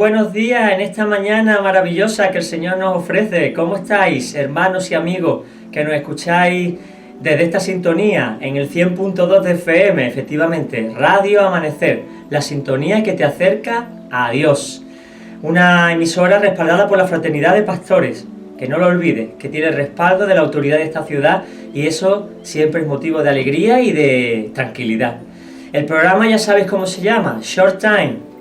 buenos días en esta mañana maravillosa que el Señor nos ofrece. ¿Cómo estáis, hermanos y amigos que nos escucháis desde esta sintonía en el 100.2 de FM? Efectivamente, Radio Amanecer, la sintonía que te acerca a Dios. Una emisora respaldada por la Fraternidad de Pastores, que no lo olvides, que tiene el respaldo de la autoridad de esta ciudad, y eso siempre es motivo de alegría y de tranquilidad. El programa ya sabéis cómo se llama, Short Time.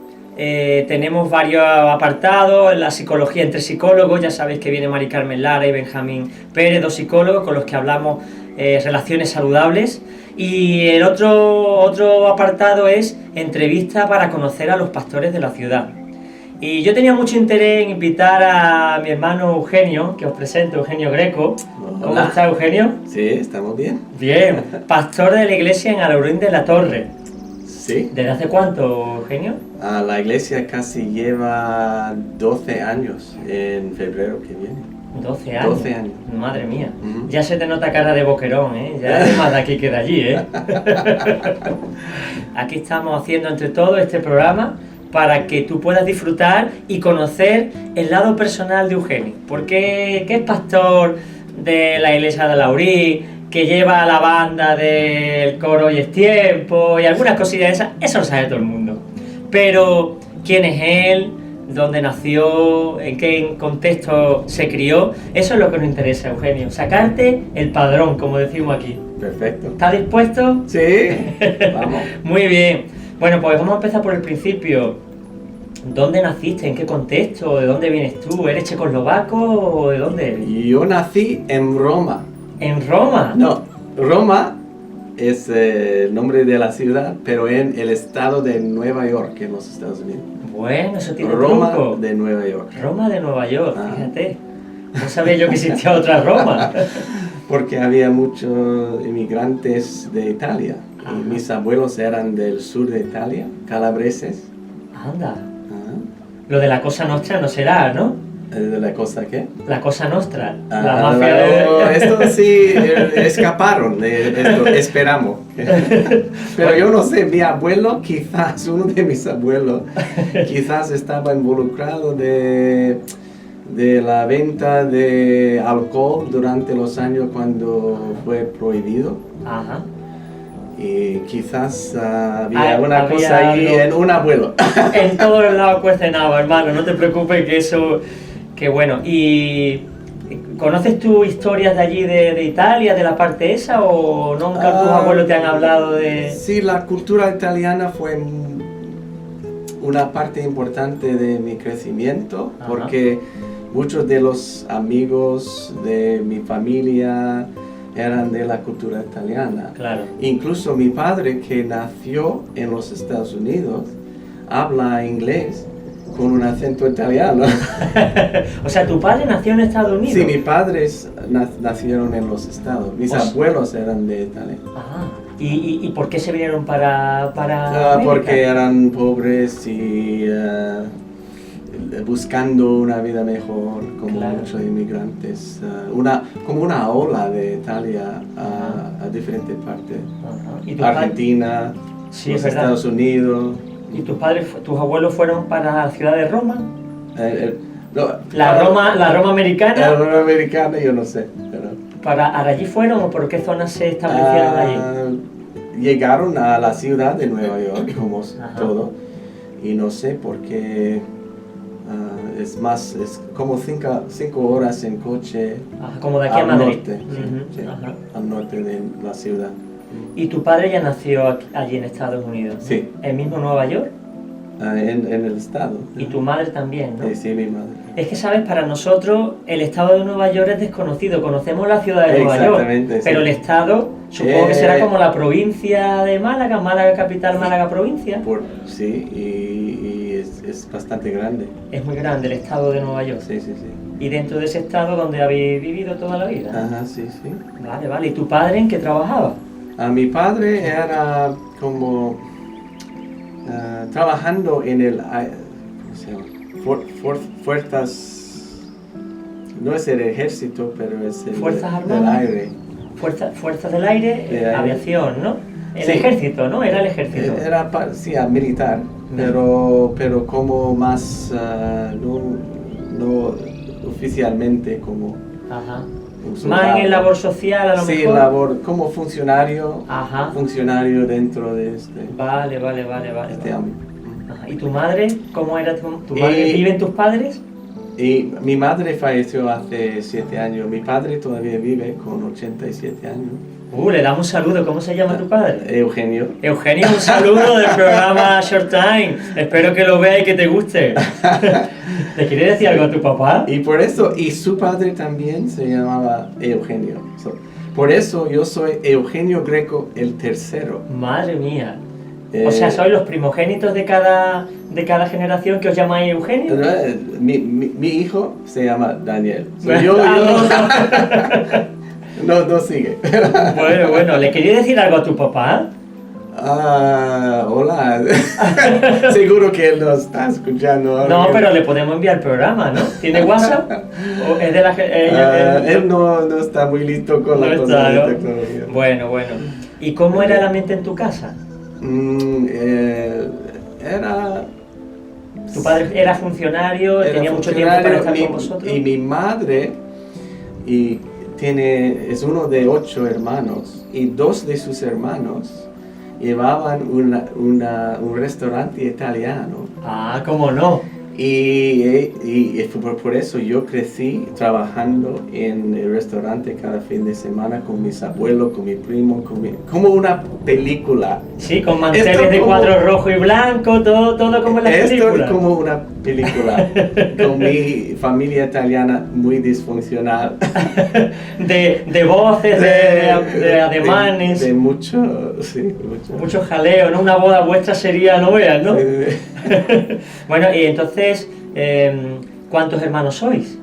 Tenemos varios apartados, la psicología entre psicólogos, ya sabéis que viene Mari Carmen Lara y Benjamín Pérez, dos psicólogos con los que hablamos relaciones saludables, y el otro apartado es entrevista para conocer a los pastores de la ciudad. Y yo tenía mucho interés en invitar a mi hermano Eugenio, que os presento, Eugenio Greco. Hola. ¿Cómo está, Eugenio? Sí, estamos bien. Bien, pastor de la iglesia en Alaurín de la Torre. Sí. ¿Desde hace cuánto, Eugenio? La iglesia casi lleva 12 años en febrero que viene. 12 años. 12 años. Madre mía. Ujú. Ya se te nota cara de boquerón, ¿eh? Ya es más de aquí que de allí, ¿eh? Aquí estamos haciendo entre todos este programa para que tú puedas disfrutar y conocer el lado personal de Eugenio. Porque que es pastor de la iglesia de Alaurín, que lleva a la banda del coro Hoy es Tiempo y algunas cosillas de esas, eso lo sabe todo el mundo. Pero quién es él, dónde nació, en qué contexto se crió, eso es lo que nos interesa, Eugenio. Sacarte el padrón, como decimos aquí. Perfecto. ¿Estás dispuesto? Sí, vamos. Muy bien. Bueno, pues vamos a empezar por el principio. ¿Dónde naciste? ¿En qué contexto? ¿De dónde vienes tú? ¿Eres checoslovaco o de dónde eres? Yo nací en Roma. ¿En Roma? No, Roma es el nombre de la ciudad, pero en el estado de Nueva York, en los Estados Unidos. Bueno, eso tiene Roma truco. de Nueva York. Roma de Nueva York, Ah. fíjate. No sabía yo que existía otra Roma. Porque había muchos inmigrantes de Italia. Ajá. Y mis abuelos eran del sur de Italia, calabreses. Anda. Ah, Lo de la Cosa Nostra no será, ¿no? ¿de la cosa qué? La Cosa Nostra. Ah, La mafia de... Esto sí, escaparon de esto, esperamos. Pero yo no sé, mi abuelo, quizás, uno de mis abuelos, quizás estaba involucrado de la venta de alcohol durante los años cuando fue prohibido. Ajá. Y quizás había una había cosa ahí algo. en un abuelo. En todos lados cuece nada, hermano, no te preocupes que eso... Que bueno, ¿y conoces tú historias de allí de Italia, de la parte esa, o nunca tus abuelos te han hablado de...? Sí, la cultura italiana fue una parte importante de mi crecimiento, Ajá. porque muchos de los amigos de mi familia eran de la cultura italiana. Claro. Incluso mi padre, que nació en los Estados Unidos, habla inglés con un acento italiano. O sea, ¿tu padre nació en Estados Unidos? Sí, mis padres nacieron en los Estados. Mis abuelos eran de Italia. Ajá. ¿Y por qué se vinieron para América? Porque eran pobres y buscando una vida mejor, como Claro. muchos inmigrantes. Como una ola de Italia a diferentes partes. Ajá. ¿Y tus Argentina, Sí, los es verdad. Estados Unidos. ¿Y tus padres, tus abuelos fueron para la ciudad de Roma? No, ¿La Roma americana? La Roma americana, yo no sé. Pero, ¿Para allí fueron o por qué zonas se establecieron allí? llegaron a la ciudad de Nueva York, como Ajá. todo, y no sé por qué. Es como 5 horas en coche Ajá, como de aquí a al Madrid. norte, Ujú, sí, ajá. al norte de la ciudad. ¿Y tu padre ya nació allí en Estados Unidos? ¿no? Sí. ¿En mismo Nueva York? En el estado. Y tu madre también, ¿no? Sí, mi madre. Es que, ¿sabes? Para nosotros el estado de Nueva York es desconocido. Conocemos la ciudad de Nueva York, Exactamente, sí. pero el estado supongo que será como la provincia de Málaga, Málaga capital, Málaga provincia. Sí, y es bastante grande. Es muy grande el estado de Nueva York. Sí, sí, sí. Y dentro de ese estado donde habéis vivido toda la vida. Ajá, sí, sí. Vale, vale. ¿Y tu padre en qué trabajaba? Mi padre era como trabajando en el ¿cómo se llama? Fuerzas, no es el ejército, pero es el ¿Fuerzas del armadas? aire. Fuerzas del aire, De aire. aviación, ¿no? El Sí. ejército, ¿no? Era el ejército. Era, sí, militar, pero como más, no oficialmente como Ajá. un Más soldado. en el labor social, a lo Sí, mejor. labor como funcionario, Ajá. funcionario dentro de Vale. este ámbito. Ajá. ¿Y tu madre? ¿Cómo era tu madre? Y- ¿Viven tus padres? Y mi madre falleció hace 7 años, mi padre todavía vive con 87 años. Le damos un saludo. ¿Cómo se llama tu padre? Eugenio. Eugenio, un saludo del programa Short Time. Espero que lo veas y que te guste. ¿Le quieres decir algo a tu papá? Y por eso, y su padre también se llamaba Eugenio. Por eso yo soy Eugenio Greco el tercero. Madre mía. O sea, sois los primogénitos de cada generación que os llamáis Eugenio. Mi hijo se llama Daniel. No sigue. Bueno, ¿le quería decir algo a tu papá? Hola. Seguro que él nos está escuchando ahora. No, pero le podemos enviar el programa, ¿no? ¿Tiene WhatsApp? ¿O es de la él no está muy listo con la cosa está, de ¿no? tecnología. Bueno. ¿Y cómo era el ambiente en tu casa? Era... ¿Tu padre era funcionario? Era ¿Tenía mucho tiempo para estar funcionario, con vosotros? y mi madre es uno de 8 hermanos, y 2 de sus hermanos llevaban un restaurante italiano. Ah, ¿cómo no? Y fue por eso yo crecí trabajando en el restaurante cada fin de semana con mis abuelos, con mi primo, como una película. Sí, con manteles Esto de como- cuadro rojo y blanco, todo como en las Esto películas. es como una película, con mi familia italiana muy disfuncional. De voces, de ademanes, De mucho. mucho jaleo, ¿no? Una boda vuestra sería, no veas, ¿no? Bueno, y entonces, ¿cuántos hermanos sois?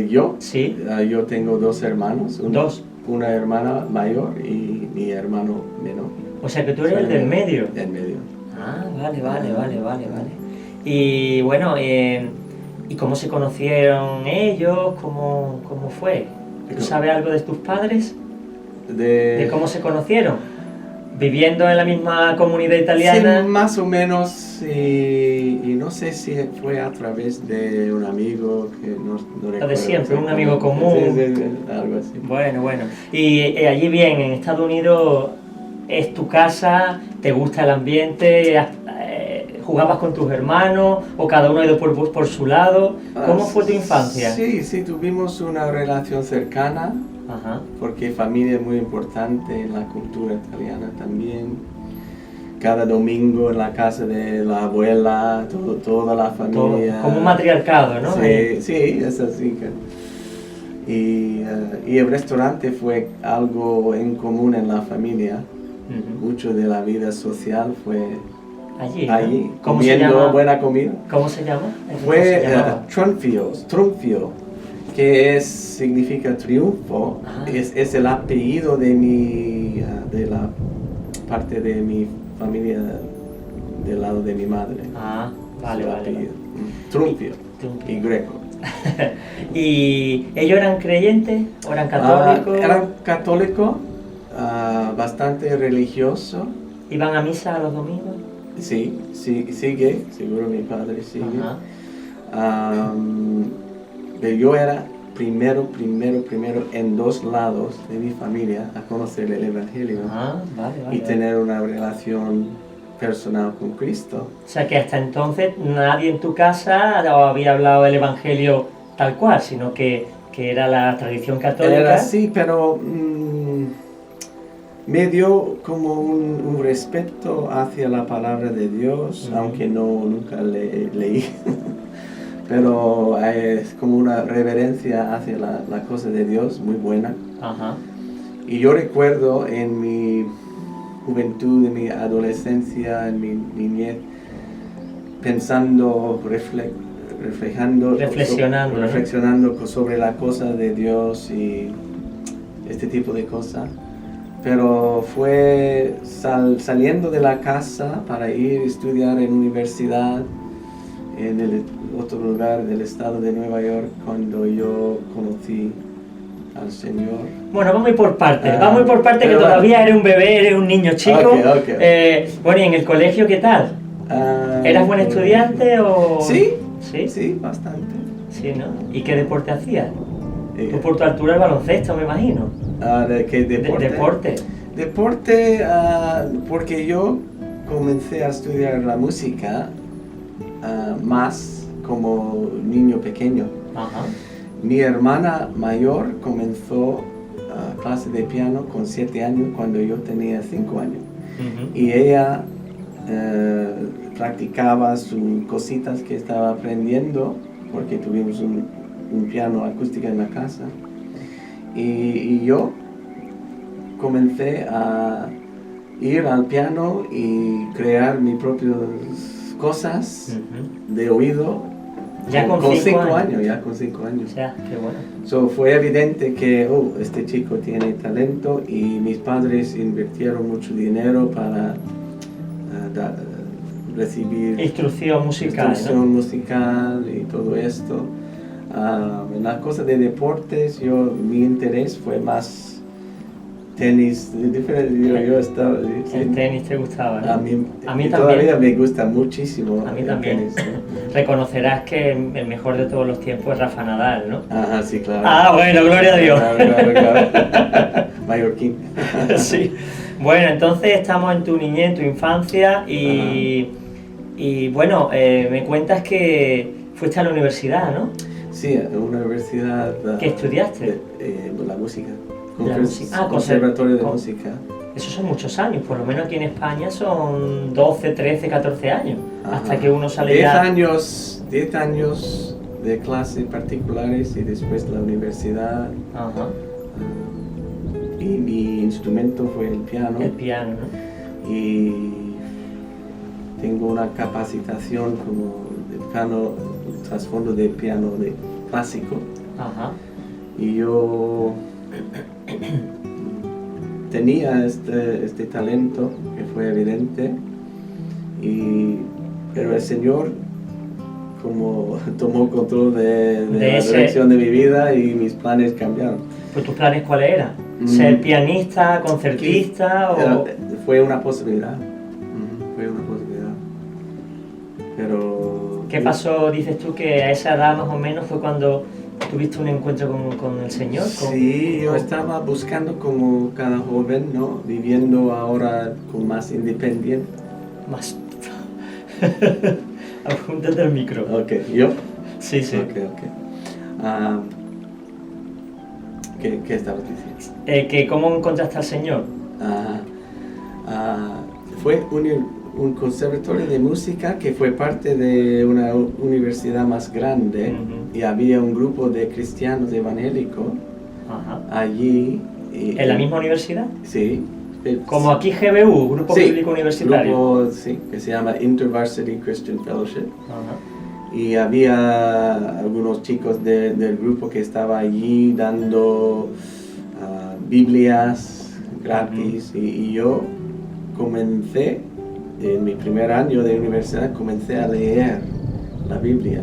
Yo Sí, yo tengo 2 hermanos. Dos. Una hermana mayor y mi hermano menor. O sea que tú eres el del medio. Del medio. Ah, vale. Y bueno, ¿y cómo se conocieron ellos? ¿Cómo fue? ¿Tú sabes algo de tus padres? ¿De cómo se conocieron? ¿Viviendo en la misma comunidad italiana? Sí, más o menos, y no sé si fue a través de un amigo que no recuerdo. de siempre, un amigo común. Sí, algo así. Bueno. Y allí bien, en Estados Unidos, ¿es tu casa? ¿Te gusta el ambiente? ¿Jugabas con tus hermanos? ¿O cada uno ha ido por su lado? ¿Cómo fue tu infancia? Sí, tuvimos una relación cercana, Ajá. porque familia es muy importante en la cultura italiana también. Cada domingo en la casa de la abuela, toda la familia. Como un matriarcado, ¿no? Sí, es así. Y el restaurante fue algo en común en la familia. Ujú. Mucho de la vida social fue Allí, ¿no? allí, ¿Cómo se comiendo llama? buena comida. ¿Cómo se llama? ¿Cómo Fue se llamaba? Trunfio, que significa triunfo. Ah. Es el apellido de la parte de mi familia del lado de mi madre. Ah, vale. Su apellido. Trunfio y Greco. ¿Y ellos eran creyentes o eran católicos? Eran católicos, bastante religioso. ¿Iban a misa los domingos? Sí, sigue, seguro mi padre sigue. Ajá. Pero yo era primero en 2 lados de mi familia a conocer el Evangelio Ah, vale. y tener una relación personal con Cristo. O sea que hasta entonces nadie en tu casa había hablado del Evangelio tal cual, sino que era la tradición católica. Era así, pero me dio como un respeto hacia la palabra de Dios, aunque nunca leí. Pero es como una reverencia hacia la cosa de Dios muy buena. Ajá. Y yo recuerdo en mi juventud, en mi adolescencia, en mi niñez, pensando, reflexionando sobre la cosa de Dios y este tipo de cosas. Pero fue saliendo de la casa para ir a estudiar en universidad en el otro lugar del estado de Nueva York cuando yo conocí al Señor. Bueno, vamos a ir por partes, que pero todavía eres un bebé, eres un niño chico. Ok. Bueno, ¿y en el colegio qué tal? ¿Eras buen estudiante o...? Sí, ¿Sí? sí, bastante. Sí, ¿no? ¿Y qué deporte hacías? Tú Eh, por tu altura el baloncesto, me imagino. ¿De qué deporte? Deporte. Deporte, porque yo comencé a estudiar la música más como niño pequeño. Ajá. Mi hermana mayor comenzó clase de piano con 7 años cuando yo tenía 5 años. Uh-huh. Y ella practicaba sus cositas que estaba aprendiendo porque tuvimos un piano acústico en la casa. Y yo comencé a ir al piano y crear mis propias cosas de oído. Ya con 5 años. Ya con 5 años. Ya, qué bueno. So, fue evidente que este chico tiene talento y mis padres invirtieron mucho dinero para recibir instrucción musical, ¿no? musical y todo esto. En las cosas de deportes, mi interés fue más tenis, diferente. Yo estaba, sí. El tenis te gustaba, ¿no? A mí también. Todavía me gusta muchísimo. A mí también. Tenis, ¿no? Reconocerás que el mejor de todos los tiempos es Rafa Nadal, ¿no? Ajá, sí, claro. Ah, bueno, gloria a Dios. Claro. Mallorquín. Sí. Bueno, entonces estamos en tu niñez, en tu infancia y bueno, me cuentas que fuiste a la universidad, ¿no? Sí, a una universidad. ¿Qué estudiaste? La música. Conservatorio de música. Esos son muchos años, por lo menos aquí en España son 12, 13, 14 años, hasta que uno sale 10 ya... 10 años de clases particulares y después la universidad. Ajá. Y mi instrumento fue el piano. El piano, ¿no? Y tengo una capacitación como de piano, trasfondo de piano de clásico. Ajá. Y yo tenía este talento que fue evidente, pero el Señor como tomó control de la dirección de mi vida y mis planes cambiaron. ¿Pues tus planes cuáles eran? ¿Ser pianista, concertista o...? Fue una posibilidad. Fue una posibilidad. Pero... ¿Qué pasó, dices tú, que a esa edad más o menos fue cuando tuviste un encuentro con el Señor? Sí, yo estaba buscando como cada joven, ¿no? Viviendo ahora con más independencia. Más... Apúntate el micro. Ok, ¿yo? Sí. Ok. ¿Qué estabas diciendo? Que ¿cómo encontraste al Señor? Fue un conservatorio de música que fue parte de una universidad más grande. Y había un grupo de cristianos evangélicos allí. ¿En la misma universidad? Sí. Como aquí GBU, Grupo Bíblico Universitario. Grupo, sí, que se llama InterVarsity Christian Fellowship. Y había algunos chicos del grupo que estaba allí dando Biblias gratis. Y yo comencé, en mi primer año de universidad, comencé a leer la Biblia.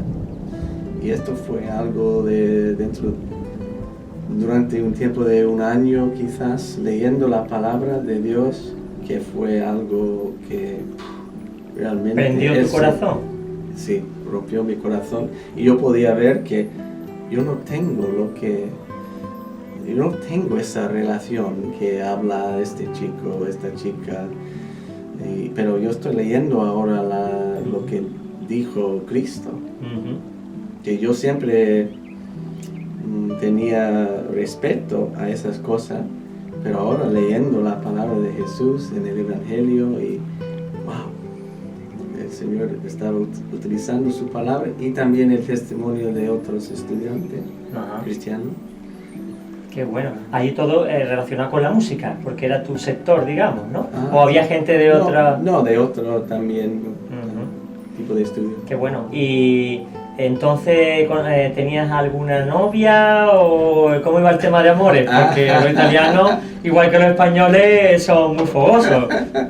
Y esto fue algo durante un tiempo de un año quizás, leyendo la palabra de Dios, que fue algo que realmente... ¿Prendió tu corazón? Sí, rompió mi corazón. Y yo podía ver que yo no tengo esa relación que habla este chico, esta chica. Pero yo estoy leyendo ahora lo que dijo Cristo. Que yo siempre tenía respeto a esas cosas, pero ahora leyendo la palabra de Jesús en el Evangelio y wow, el Señor estaba utilizando su palabra y también el testimonio de otros estudiantes cristianos. Qué bueno. Ahí todo relacionado con la música, porque era tu sector, digamos, ¿no? ¿O había gente de otra...? No, de otro también tipo de estudio. Qué bueno. Y entonces, ¿tenías alguna novia o cómo iba el tema de amores? Porque los italianos, igual que los españoles, son muy fogosos.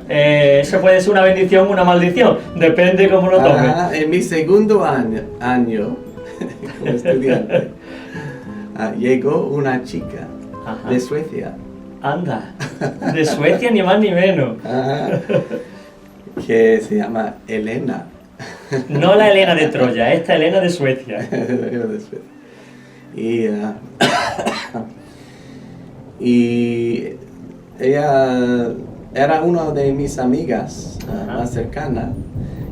Eso puede ser una bendición o una maldición, depende cómo lo tomes. En mi segundo año como estudiante, llegó una chica Ajá. de Suecia. Anda, de Suecia ni más ni menos. Que se llama Elena. No la Elena de Troya, esta Elena de Suecia. Elena de Suecia. Y, y ella era una de mis amigas más cercanas.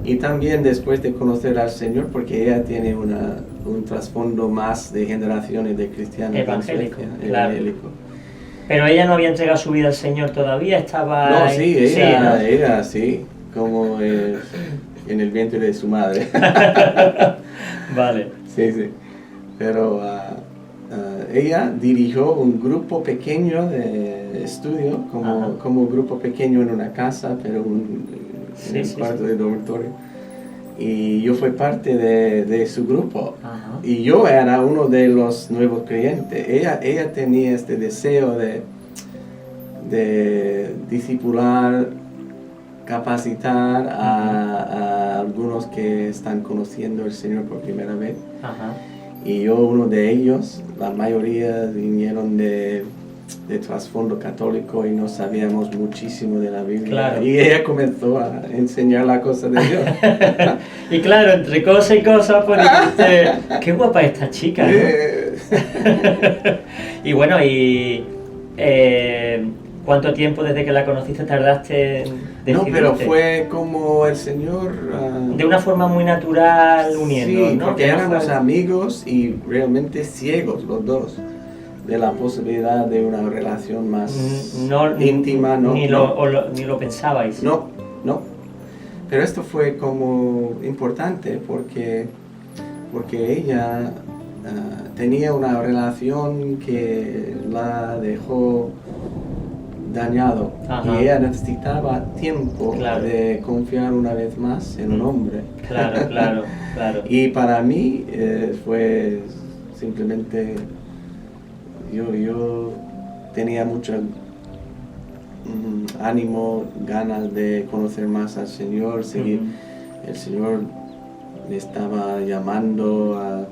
Y también después de conocer al Señor, porque ella tiene un trasfondo más de generaciones de cristianos. Evangélico, en Suecia, claro. evangélico. Pero ella no había entregado su vida al Señor todavía, estaba... No, sí, ella, ¿no? ella sí, como en el vientre de su madre. Vale. Sí, sí. Pero ella dirigió un grupo pequeño de estudio, como un grupo pequeño en una casa, pero en un cuarto de dormitorio. Y yo fui parte de su grupo. Ajá. Y yo era uno de los nuevos creyentes. Ella tenía este deseo de discipular, capacitar a algunos que están conociendo al Señor por primera vez. Ajá. Y yo uno de ellos. La mayoría vinieron de trasfondo católico y no sabíamos muchísimo de la Biblia. Claro. Y ella comenzó a enseñar la cosa de Dios. Y claro, entre cosa y cosa, pues dijiste, qué guapa esta chica, ¿no? Y bueno, ¿cuánto tiempo desde que la conociste tardaste en decidirte? No, pero fue como el Señor... de una forma muy natural, uniendo, sí, ¿no? porque Que no éramos fue- amigos y realmente ciegos los dos de la posibilidad de una relación más íntima. ni lo pensabais. No. Pero esto fue como importante porque ella tenía una relación que la dejó dañado. Ajá. Y ella necesitaba tiempo Claro. de confiar una vez más en un hombre. Claro. Y para mí fue simplemente, yo tenía mucho ánimo, ganas de conocer más al Señor, seguir. El Señor me estaba llamando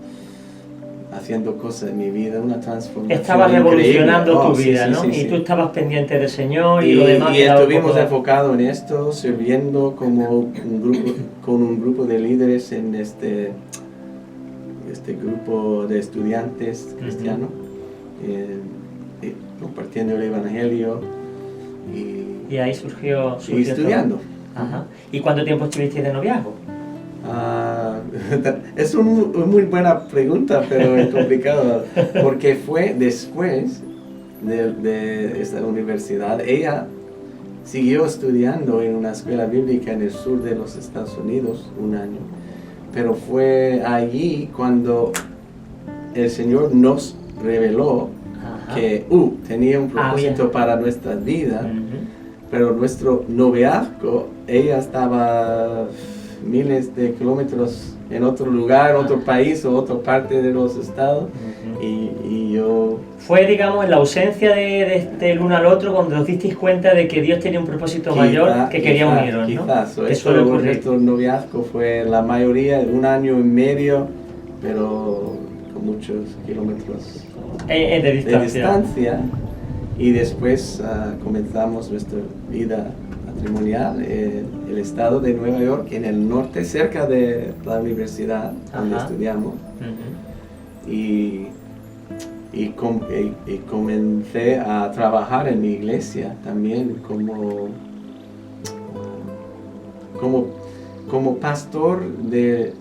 haciendo cosas en mi vida, una transformación. Estabas revolucionando increíble. tu vida, sí, ¿no? sí, sí. Y tú estabas pendiente del Señor y Y, lo demás y quedaba un estuvimos poco- enfocados en esto, sirviendo como con un grupo de líderes en este grupo de estudiantes cristianos, compartiendo el Evangelio Y ahí surgió y estudiando. Ajá. ¿Y cuánto tiempo estuvisteis de noviazgo? Es una muy buena pregunta, pero es complicado, porque fue después de esta universidad. Ella siguió estudiando en una escuela bíblica en el sur de los Estados Unidos un año, pero fue allí cuando el Señor nos reveló que tenía un propósito para nuestras vidas. Pero nuestro noviazgo, ella estaba miles de kilómetros en otro lugar, otro país o otra parte de los estados, y yo... Fue, digamos, en la ausencia del uno al otro cuando os disteis cuenta de que Dios tenía un propósito mayor que quería uniros, ¿no? Quizás, Que suele ocurrir. nuestro noviazgo fue la mayoría, 1 año y medio, pero con muchos kilómetros De distancia. Y después comenzamos nuestra vida matrimonial en el estado de Nueva York, en el norte, cerca de la universidad donde estudiamos. Y comencé a trabajar en mi iglesia también como pastor de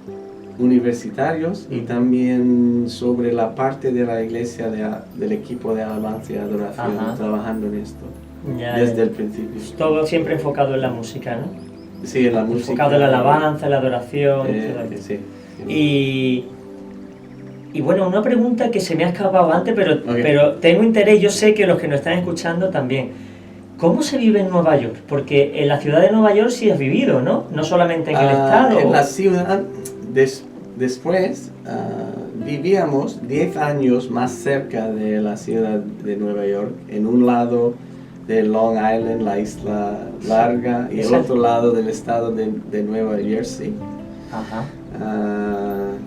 universitarios y también sobre la parte de la iglesia del equipo de alabanza y adoración, trabajando en esto desde el principio. Todo siempre enfocado en la música, ¿no? Sí, en la música. Enfocado en la alabanza, en la adoración. Sí. Y bueno, una pregunta que se me ha escapado antes, pero tengo interés, yo sé que los que nos están escuchando también. ¿Cómo se vive en Nueva York? Porque en la ciudad de Nueva York sí has vivido, ¿no? No solamente en el estado. En la ciudad, después vivíamos 10 años más cerca de la ciudad de Nueva York, en un lado de Long Island, la isla larga, y el otro lado del estado de Nueva Jersey.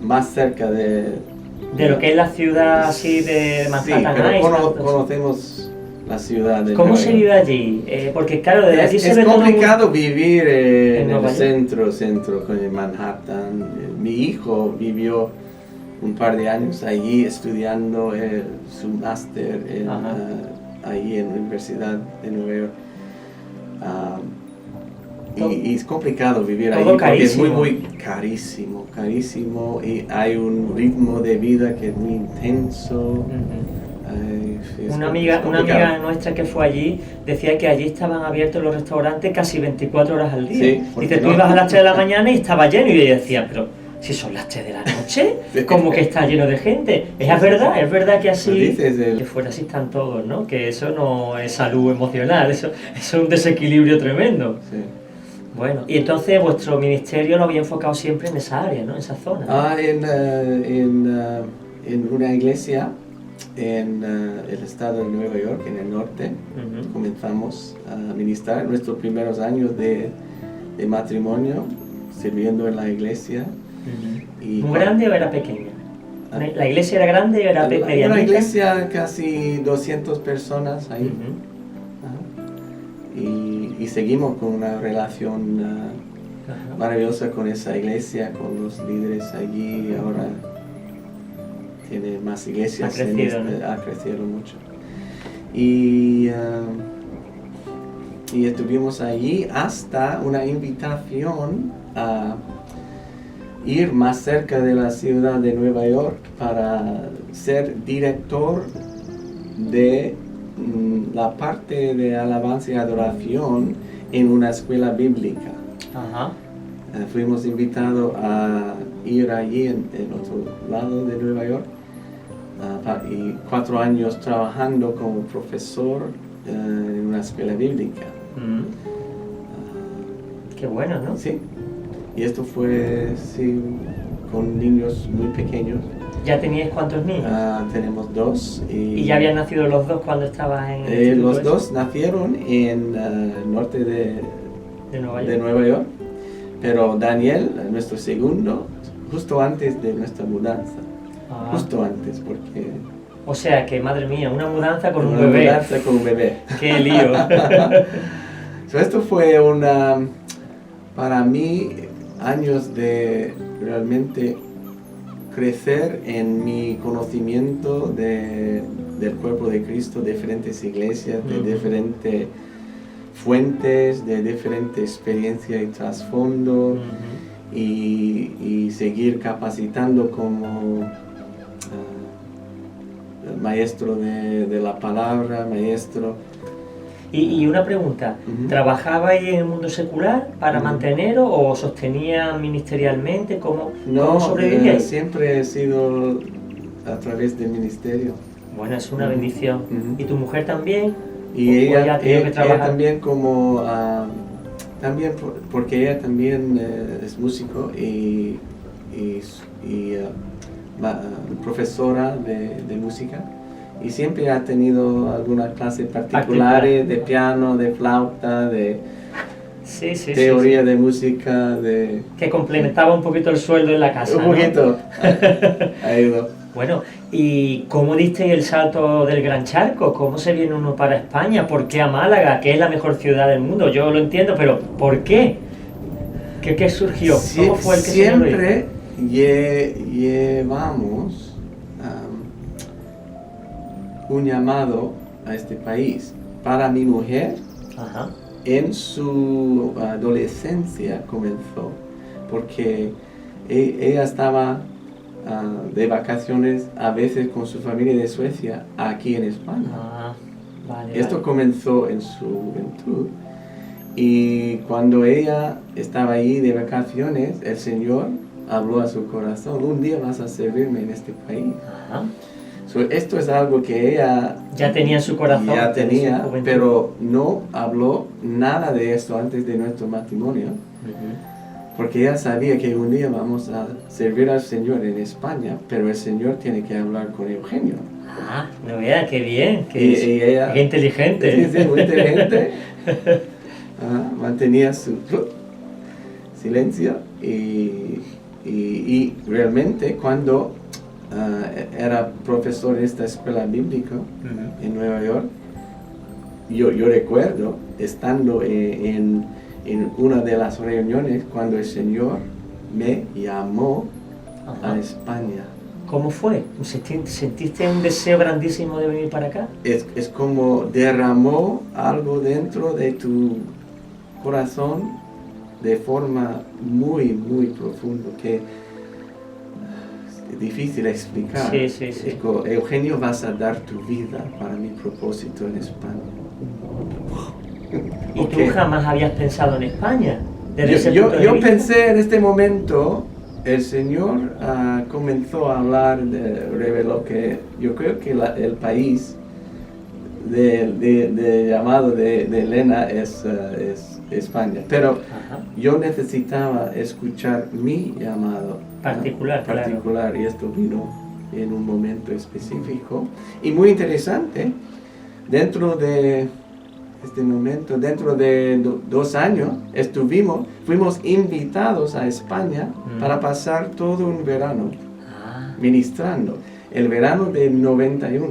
Más cerca de De lo que es la ciudad así de Sí, Manhattan pero Island. conocemos la ciudad de ¿Cómo Nueva se York. vive allí? Porque claro, desde allí se Es ve todo muy... complicado vivir En en Nueva el York. centro, en Manhattan. Mi hijo vivió un par de años allí estudiando su máster Ajá. allí en la Universidad de Nueva York. Ah, Todo- y es complicado vivir todo allí porque es carísimo. muy carísimo y hay un ritmo de vida que es muy intenso. Ujú. Es Una complicado. amiga nuestra que fue allí decía que allí estaban abiertos los restaurantes casi 24 horas al día. Sí, ¿por Dice, qué tú no? ibas a las 3 de la mañana y estaba lleno. Y ella decía, pero si son las 3 de la noche, Sí. como que está lleno de gente. Es verdad que así, Lo dices, que fuera así están todos, ¿no? Que eso no es salud emocional, eso es un desequilibrio tremendo. Sí. Bueno, y entonces vuestro ministerio lo había enfocado siempre en esa área, ¿no? En esa zona. ¿no? En una iglesia en el estado de Nueva York, en el norte, Ujú. comenzamos a ministrar nuestros primeros años de matrimonio, sirviendo en la iglesia. Ujú. Y ¿Muy grande o era pequeña? Ah. ¿La iglesia era grande o era medianita? Una iglesia, casi 200 personas ahí. Ujú. Ajá. Y seguimos con una relación Ajá. maravillosa con esa iglesia, con los líderes allí. Ahora tiene más iglesias. Ha crecido, ¿no? Ha crecido mucho. Y estuvimos allí hasta una invitación a ir más cerca de la ciudad de Nueva York para ser director de la parte de alabanza y adoración en una escuela bíblica. Ajá. Fuimos invitados a ir allí en otro lado de Nueva York y 4 años trabajando como profesor en una escuela bíblica. Mm. Qué bueno, ¿no? Sí, y esto fue sí, con niños muy pequeños. ¿Ya teníais cuántos niños? Tenemos 2. ¿Y ya habían nacido los dos cuando estabas en el instituto Los ese? 2 nacieron en el norte de Nueva York. de Nueva York, pero Daniel, nuestro segundo, justo antes de nuestra mudanza. Ah. Justo antes, porque... O sea que, madre mía, una mudanza con un una bebé. mudanza con un bebé. ¡Qué lío! Esto fue para mí, años de realmente crecer en mi conocimiento del cuerpo de Cristo, de diferentes iglesias, de Ujú. diferentes fuentes, de diferente experiencia y trasfondo, Ujú. y seguir capacitando como maestro de la palabra, maestro. Y una pregunta, Ujú. ¿trabajabais en el mundo secular para Ujú. manteneros o sostenían ministerialmente? ¿Cómo No, sobrevivíais? siempre he sido a través del ministerio. Bueno, es una Ujú. bendición. Ujú. ¿Y tu mujer también? Y ¿O ella, ya ha tenido que ella trabajar? también como, también porque ella también es músico y profesora de música. Y siempre ha tenido algunas clases particulares de piano, de flauta, de Sí, sí, teoría sí. de música, Que complementaba un poquito el sueldo en la casa, un ¿no? poquito. Ha ido. Bueno, ¿y cómo diste el salto del Gran Charco? ¿Cómo se viene uno para España? ¿Por qué a Málaga, que es la mejor ciudad del mundo? Yo lo entiendo, pero ¿por qué? ¿Qué surgió? ¿Cómo fue el que se lo hizo? Siempre llevamos un llamado a este país. Para mi mujer, Ajá. en su adolescencia comenzó, porque ella estaba de vacaciones a veces con su familia de Suecia aquí en España. Ah, vale. Esto vale. comenzó en su juventud y cuando ella estaba ahí de vacaciones, el Señor habló a su corazón: un día vas a servirme en este país. Ajá. Esto es algo que ella Ya tenía en su corazón. ya desde su tenía, juventud. pero no habló nada de esto antes de nuestro matrimonio, Ujú. porque ella sabía que un día vamos a servir al Señor en España, pero el Señor tiene que hablar con Eugenio. Ah, no vea, qué bien, Y ella, qué inteligente. sí, sí, muy inteligente, mantenía su silencio y realmente cuando era profesor en esta escuela bíblica en Nueva York. Yo recuerdo estando en una de las reuniones cuando el Señor me llamó a España. ¿Cómo fue? ¿Sentiste un deseo grandísimo de venir para acá? Es como derramó algo dentro de tu corazón de forma muy, muy profunda, que es difícil explicar. Sí. Es como, Eugenio, vas a dar tu vida para mi propósito en España. ¿Y tú jamás habías pensado en España? Yo pensé en este momento, el Señor comenzó a hablar, reveló que yo creo que el país de llamado de Elena es España, pero yo necesitaba escuchar mi llamado particular, claro. Y esto vino en un momento específico y muy interesante. Dentro de este momento, dentro de 2 años, fuimos invitados a España para pasar todo un verano ministrando, el verano del 91.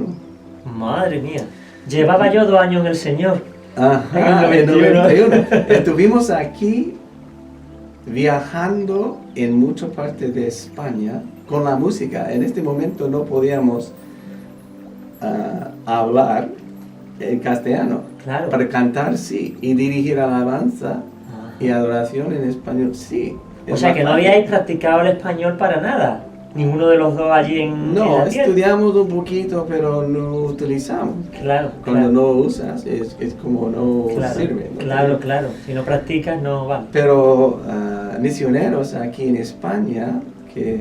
Madre mía, llevaba yo 2 años en el Señor. En el 91. Estuvimos aquí viajando en muchas partes de España con la música. En este momento no podíamos hablar en castellano. Claro. Para cantar, sí, y dirigir alabanza y adoración en español, sí. O sea que no habíais practicado el español para nada, ninguno de los dos allí en la tierra. Estudiamos un poquito, pero no utilizamos. Claro. Cuando no usas, es como no sirve. ¿no? Claro, si no practicas no vale. Pero misioneros aquí en España, que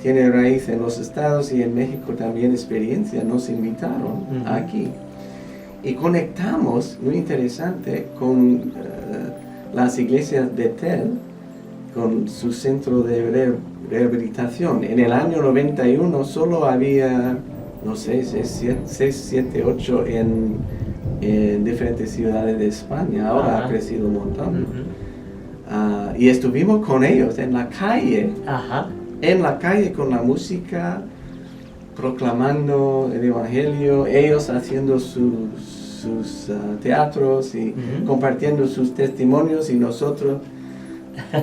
tienen raíz en los Estados y en México también experiencia, nos invitaron aquí. Y conectamos, muy interesante, con las iglesias de Tel, con su centro de rehabilitación. En el año 91 solo había, no sé, 6, 7, 8 en diferentes ciudades de España. Ahora ha crecido un montón. Y estuvimos con ellos en la calle, con la música, proclamando el Evangelio, ellos haciendo sus teatros y compartiendo sus testimonios y nosotros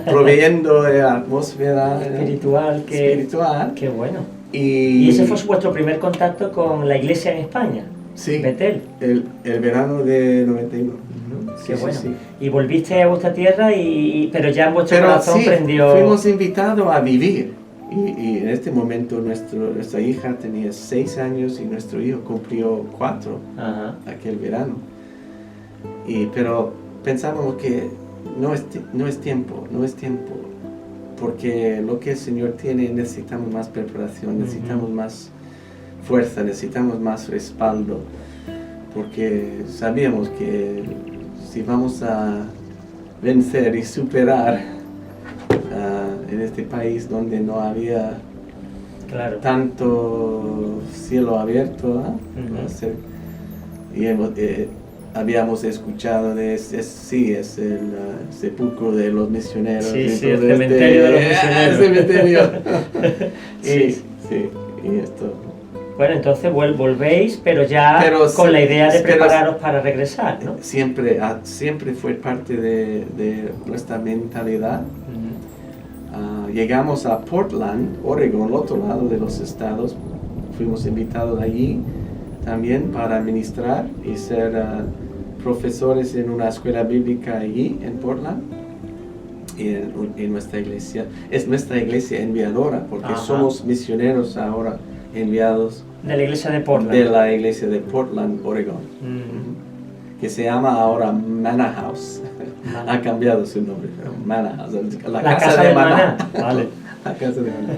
proveyendo de atmósfera espiritual. Qué bueno. Y ese fue vuestro primer contacto con la iglesia en España. Sí, Betel. el verano de 91. Qué bueno. Sí. Y volviste a vuestra tierra, pero ya en vuestro corazón prendió... fuimos invitados a vivir. Y en este momento nuestra hija tenía 6 años y nuestro hijo cumplió 4 aquel verano. Pero pensábamos que no es tiempo, porque lo que el Señor tiene necesitamos más preparación, necesitamos más fuerza, necesitamos más respaldo, porque sabíamos que si vamos a vencer y superar en este país donde no había tanto cielo abierto, y habíamos escuchado de es el sepulcro de los misioneros. Sí, el cementerio de los misioneros. El cementerio. Sí, y esto. Bueno, entonces volvéis, pero con la idea de prepararos para regresar, ¿no? Siempre fue parte de nuestra mentalidad. Llegamos a Portland, Oregon, al otro lado de los estados. Fuimos invitados allí también para ministrar y ser profesores en una escuela bíblica allí en Portland. En nuestra iglesia. Es nuestra iglesia enviadora, porque somos misioneros ahora enviados de la iglesia de Portland. De la iglesia de Portland, Oregon. Que se llama ahora Manna House. Ha cambiado su nombre, pero Manna House, la casa de Maná. Vale. La casa de Maná.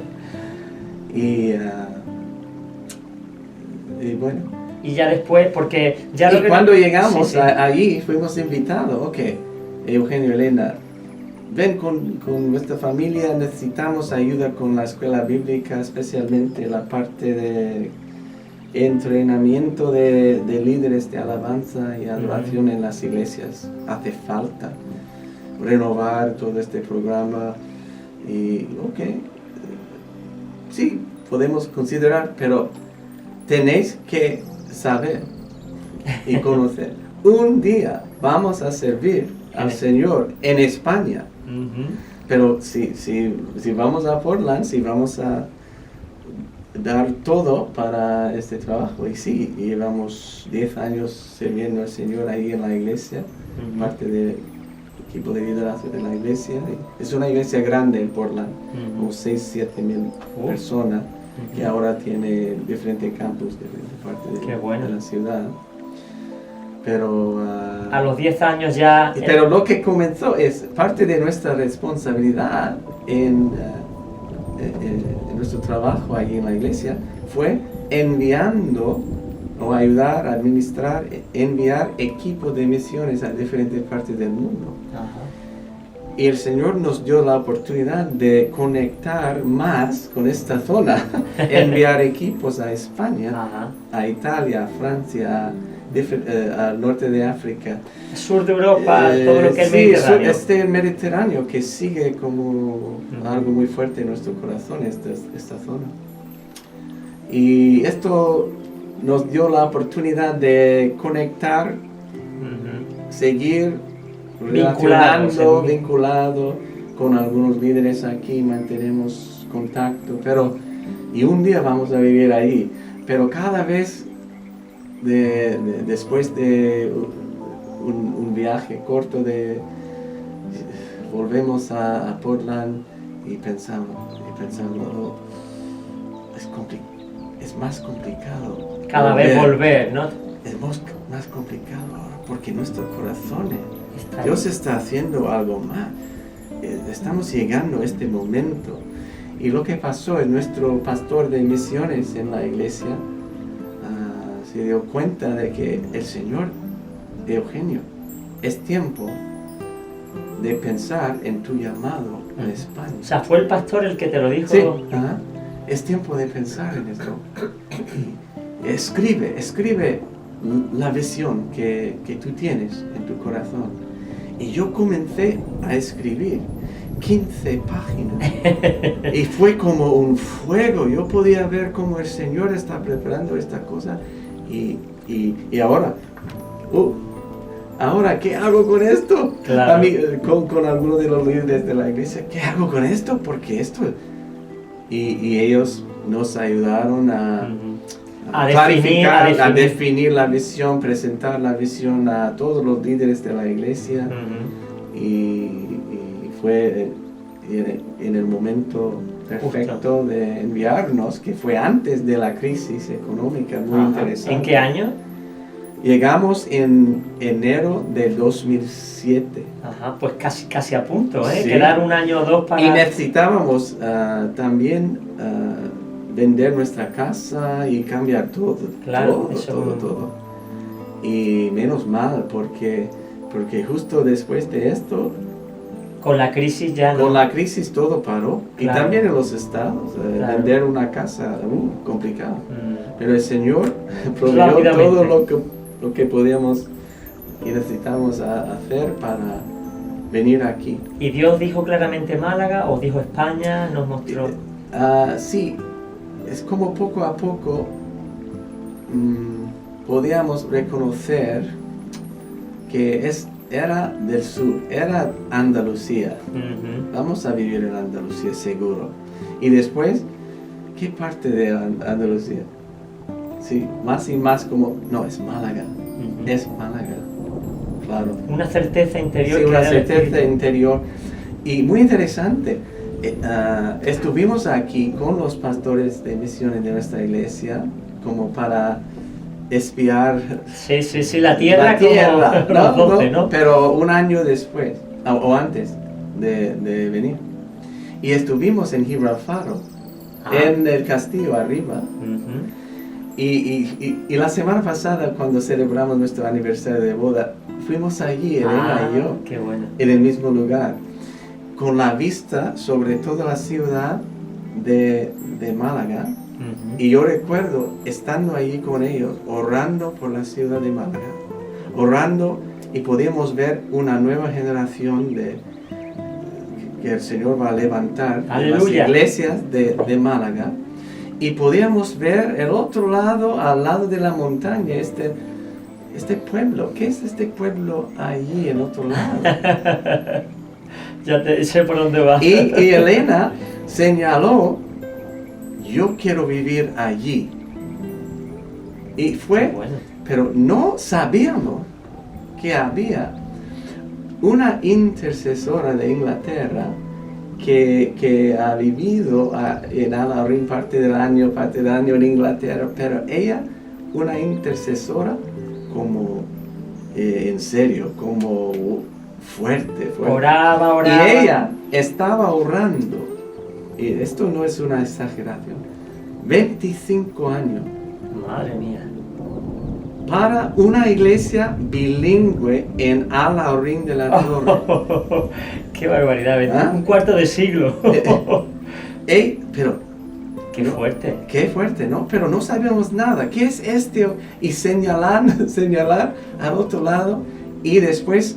Y bueno. Y ya después, porque ya y cuando llegamos allí, fuimos invitados. Eugenio, Elena, ven con nuestra familia, necesitamos ayuda con la escuela bíblica, especialmente la parte de entrenamiento de líderes de alabanza y adoración en las iglesias. Hace falta renovar todo este programa y sí, podemos considerar, pero tenéis que saber y conocer. Un día vamos a servir al Señor en España. Pero si vamos a Portland, si vamos a dar todo para este trabajo. Y sí, llevamos 10 años sirviendo al Señor ahí en la iglesia, parte del equipo de liderazgo de la iglesia. Es una iglesia grande en Portland, como 6-7 mil personas, que ahora tiene diferentes campus de parte de la ciudad. Pero a los 10 años ya... Pero lo que comenzó es parte de nuestra responsabilidad en nuestro trabajo ahí en la iglesia, fue enviando o ayudar a administrar, enviar equipos de misiones a diferentes partes del mundo. Y el Señor nos dio la oportunidad de conectar más con esta zona, enviar equipos a España, a Italia, a Francia, al norte de África, sur de Europa, todo lo que es Mediterráneo. Este Mediterráneo que sigue como algo muy fuerte en nuestro corazón, esta zona. Y esto nos dio la oportunidad de conectar, seguir vinculado con algunos líderes aquí, mantenemos contacto, y un día vamos a vivir ahí, pero cada vez después de un viaje corto, volvemos a Portland y pensamos, es más complicado. Cada vez volver, ¿no? Es más complicado ahora porque nuestros corazones, Dios está haciendo algo más. Estamos llegando a este momento. Y lo que pasó es nuestro pastor de misiones en la iglesia se dio cuenta de que el Señor, Eugenio, es tiempo de pensar en tu llamado en España. O sea, fue el pastor el que te lo dijo. Sí, es tiempo de pensar en esto. Y escribe la visión que tú tienes en tu corazón. Y yo comencé a escribir 15 páginas. Y fue como un fuego. Yo podía ver cómo el Señor está preparando esta cosa. Y ahora, ¿qué hago con esto? Claro. A mí, con algunos de los líderes de la iglesia, ¿qué hago con esto? Porque esto... Y ellos nos ayudaron a clarificar, a definir la visión, presentar la visión a todos los líderes de la iglesia. Y fue en el momento perfecto de enviarnos, que fue antes de la crisis económica, muy interesante. ¿En qué año? Llegamos en enero de 2007. Pues casi a punto, ¿eh? Sí. Quedar un año o dos para... Y necesitábamos también vender nuestra casa y cambiar todo. Claro, todo. Y menos mal, porque justo después de esto... Con la crisis ya no. Con la crisis todo paró. Claro. Y también en los estados. Claro. Vender una casa, complicado. Pero el Señor proveyó todo lo que podíamos y necesitamos hacer para venir aquí. ¿Y Dios dijo claramente Málaga o dijo España? ¿Nos mostró? Sí, es como poco a poco podíamos reconocer que era del sur, era Andalucía. Vamos a vivir en Andalucía seguro. Y después, ¿qué parte de Andalucía? Sí, más y más como, no, es Málaga. Es Málaga, claro. Una certeza interior. Sí, una certeza interior. Y muy interesante, estuvimos aquí con los pastores de misiones de nuestra iglesia, como para espiar. Sí, la tierra como los 12, ¿no? Pero un año después, o antes de venir. Y estuvimos en Gibraltar, en el castillo arriba. Y la semana pasada, cuando celebramos nuestro aniversario de boda, fuimos allí, Elena y yo, qué bueno. En el mismo lugar, con la vista sobre toda la ciudad de Málaga. Y yo recuerdo estando allí con ellos, orando por la ciudad de Málaga, orando, y podíamos ver una nueva generación que el Señor va a levantar en las iglesias de Málaga. y podíamos ver el otro lado, al lado de la montaña, este pueblo. ¿Qué es este pueblo allí, en otro lado? Ya sé por dónde vas. Y Elena señaló, yo quiero vivir allí. Y fue, Bueno. pero no sabíamos que había una intercesora de Inglaterra que ha vivido en Alarín parte del año en Inglaterra, pero ella, una intercesora como, en serio, como fuerte. Oraba. Y ella estaba orando, y esto no es una exageración, 25 años. Madre mía. Para una iglesia bilingüe en Alarín de la Torre. ¡Qué barbaridad! ¿Ah? Un cuarto de siglo. Pero ¡Qué fuerte! qué fuerte, ¿no? Pero no sabíamos nada. ¿Qué es este? Y señalar al otro lado, y después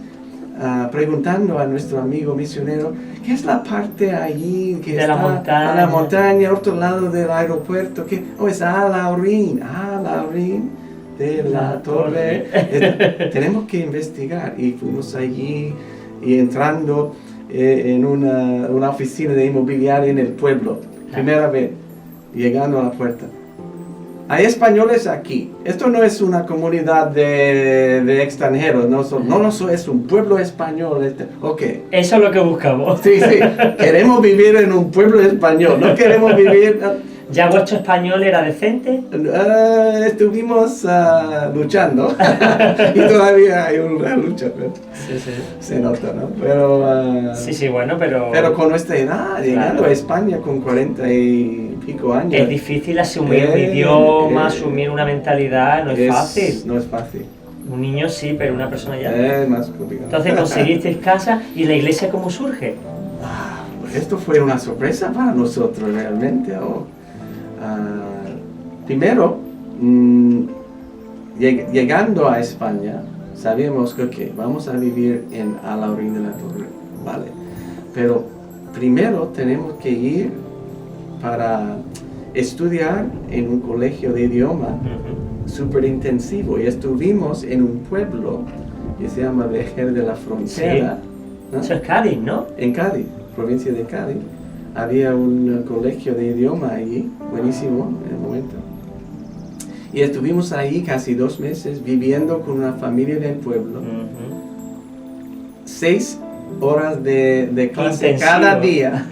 preguntando a nuestro amigo misionero, ¿qué es la parte allí que de está la montaña. a la montaña, al otro lado del aeropuerto? Es Alarín de la Torre. Tenemos que investigar, y fuimos allí y entrando en una oficina de inmobiliaria en el pueblo, primera vez, llegando a la puerta. Hay españoles aquí. Esto no es una comunidad de extranjeros, es un pueblo español. Okay. Eso es lo que buscamos. Sí, queremos vivir en un pueblo español, no queremos vivir... ¿Ya vuestro español era decente? Estuvimos luchando y todavía hay una lucha, pero Sí. se nota, ¿no? Pero, Sí, bueno, pero... Pero con nuestra edad, llegando a España con 40 y pico años... Es difícil asumir un idioma, asumir una mentalidad, no es fácil. No es fácil. Un niño sí, pero una persona ya... Es más complicado. Entonces conseguisteis casa, ¿y la iglesia cómo surge? Pues esto fue una sorpresa para nosotros realmente. Primero, llegando a España, sabíamos que vamos a vivir en Alarín de la Torre, vale. Pero primero tenemos que ir para estudiar en un colegio de idioma súper intensivo, y estuvimos en un pueblo que se llama Vejer de la Frontera. Sí. ¿No? Eso es Cádiz, ¿no? En Cádiz, provincia de Cádiz. Había un colegio de idioma allí, buenísimo en el momento. Y estuvimos ahí casi 2 meses viviendo con una familia del pueblo. 6 horas de clase cada día.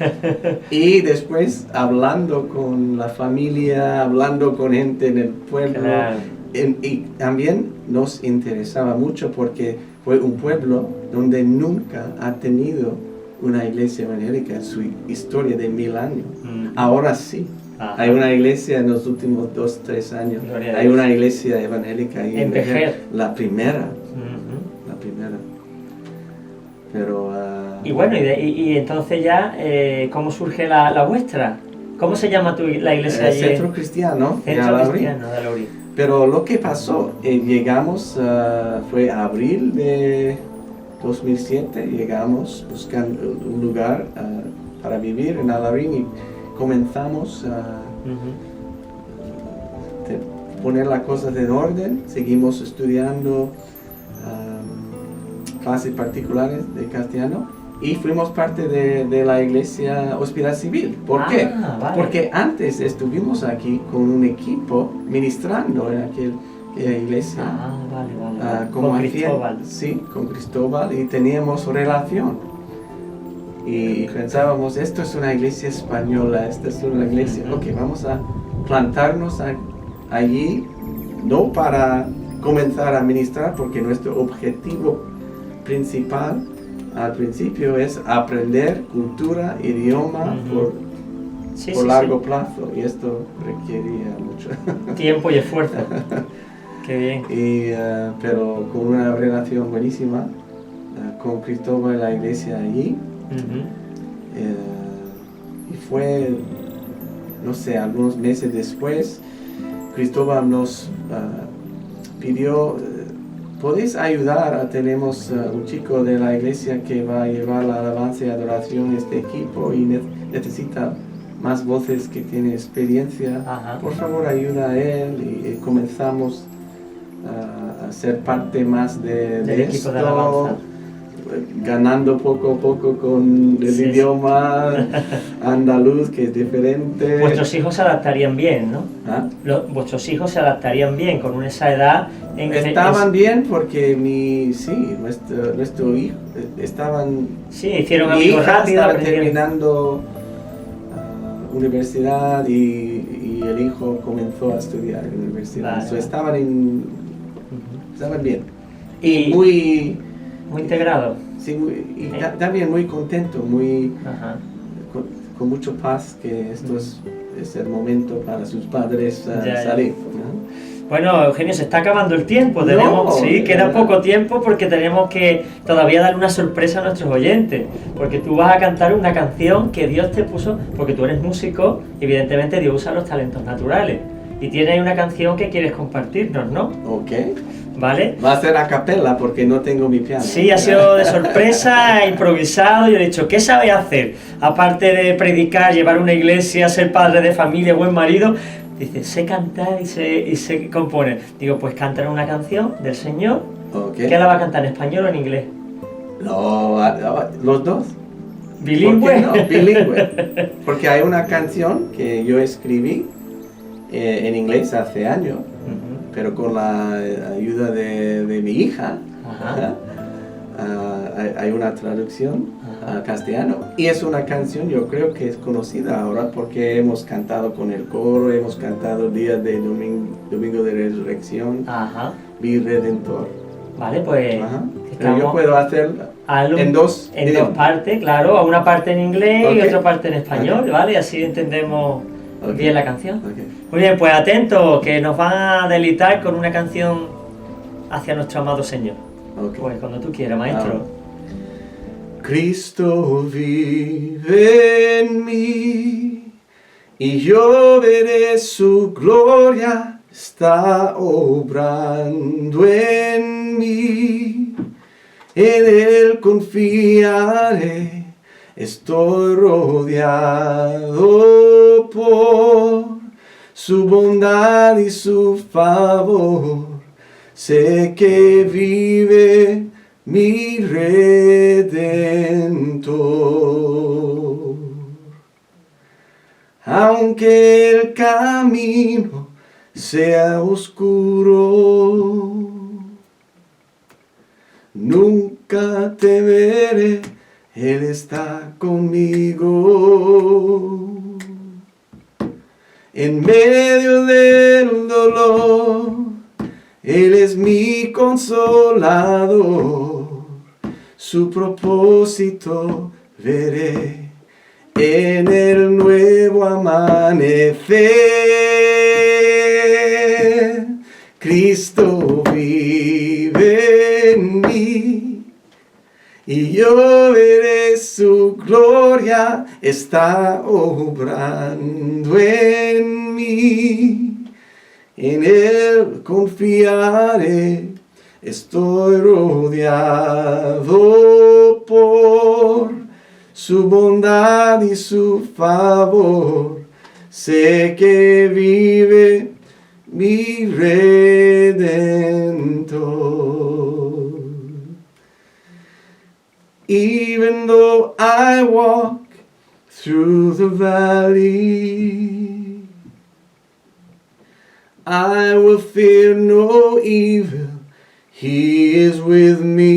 Y después hablando con la familia, hablando con gente en el pueblo. Claro. Y también nos interesaba mucho porque fue un pueblo donde nunca ha tenido una iglesia evangélica en su historia de 1000 años. Ahora sí. Ajá. Hay una iglesia en los últimos 2-3 años. Hay una iglesia evangélica ahí en Vejer. La primera. La primera. Pero... y bueno, y entonces ya, ¿cómo surge la vuestra? ¿Cómo se llama la iglesia allí? Centro Cristiano. Centro Cristiano de Alarín. Pero lo que pasó, llegamos, fue abril de 2007, llegamos buscando un lugar para vivir en Alarín, y comenzamos a poner las cosas en orden. Seguimos estudiando clases particulares de castellano, y fuimos parte de la iglesia Hospital Civil. ¿Por qué? Vale. Porque antes estuvimos aquí con un equipo ministrando en aquella iglesia. Vale. Como con Cristóbal. Sí, con Cristóbal, y teníamos relación. Y pensábamos, esto es una iglesia española, esta es una iglesia... Ok, vamos a plantarnos allí, no para comenzar a ministrar, porque nuestro objetivo principal al principio es aprender cultura, idioma por largo plazo, y esto requería mucho tiempo y esfuerzo. Qué bien. Pero con una relación buenísima con Cristóbal y la iglesia allí. Y fue, no sé, algunos meses después, Cristóbal nos pidió, ¿podéis ayudar? Tenemos un chico de la iglesia que va a llevar la alabanza y adoración a este equipo, y necesita más voces que tienen experiencia. Ajá. Por favor, ayuda a él y comenzamos a ser parte más Del de equipo esto, de alabanza. ganando poco a poco con el Sí, idioma andaluz, que es diferente. Vuestros hijos se adaptarían bien, ¿no? ¿Ah? Vuestros hijos se adaptarían bien con esa edad. Estaban bien porque nuestro hijo estaban. Sí, hicieron Mi amigos hija rápido, estaba aprendieron. terminando universidad y el hijo comenzó a estudiar en la universidad. Vale. So, estaban bien. Y Muy integrado. sí, también muy contento, Ajá. con mucha paz, que esto es el momento para sus padres Ya. salir, ¿no? Bueno, Eugenio, se está acabando el tiempo. No, Sí, queda ya. poco tiempo porque tenemos que todavía darle una sorpresa a nuestros oyentes. Porque tú vas a cantar una canción que Dios te puso, porque tú eres músico, y evidentemente Dios usa los talentos naturales. Y tienes una canción que quieres compartirnos, ¿no? Ok. ¿Vale? Va a ser a capella porque no tengo mi piano. Sí, ha sido de sorpresa, improvisado. Yo he dicho, ¿qué sabe hacer? Aparte de predicar, llevar una iglesia, ser padre de familia, buen marido. Dice, sé cantar y sé componer. Digo, pues cantar una canción del Señor. Ok. ¿Qué la va a cantar, en español o en inglés? Los dos. ¿Bilingüe? ¿Por qué no? Bilingüe. Porque hay una canción que yo escribí en inglés hace años, Ujú. pero con la ayuda de mi hija. Ajá. Hay una traducción a castellano y es una canción, yo creo que es conocida ahora porque hemos cantado con el coro, hemos cantado el día de domingo de resurrección, Ajá. mi redentor. Vale, pues Ajá. Pero estamos yo puedo hacer en dos partes, claro, a una parte en inglés y Ok. otra parte en español, Ok. ¿vale? Así entendemos Ok. bien la canción. Ok. Muy bien, pues atentos, que nos van a deleitar con una canción hacia nuestro amado Señor. Ok. Pues cuando tú quieras, maestro. Cristo vive en mí y yo veré su gloria, está obrando en mí. En él confiaré, estoy rodeado por su bondad y su favor. Sé que vive mi Redentor. Aunque el camino sea oscuro, nunca temeré, Él está conmigo. En medio del dolor, Él es mi consolador. Su propósito veré en el nuevo amanecer. Cristo vive en mí y yo veré su gloria, está obrando en mí. En él confiaré, estoy rodeado por su bondad y su favor. Sé que vive mi Redentor. Even though I walk through the valley, I will fear no evil, He is with me.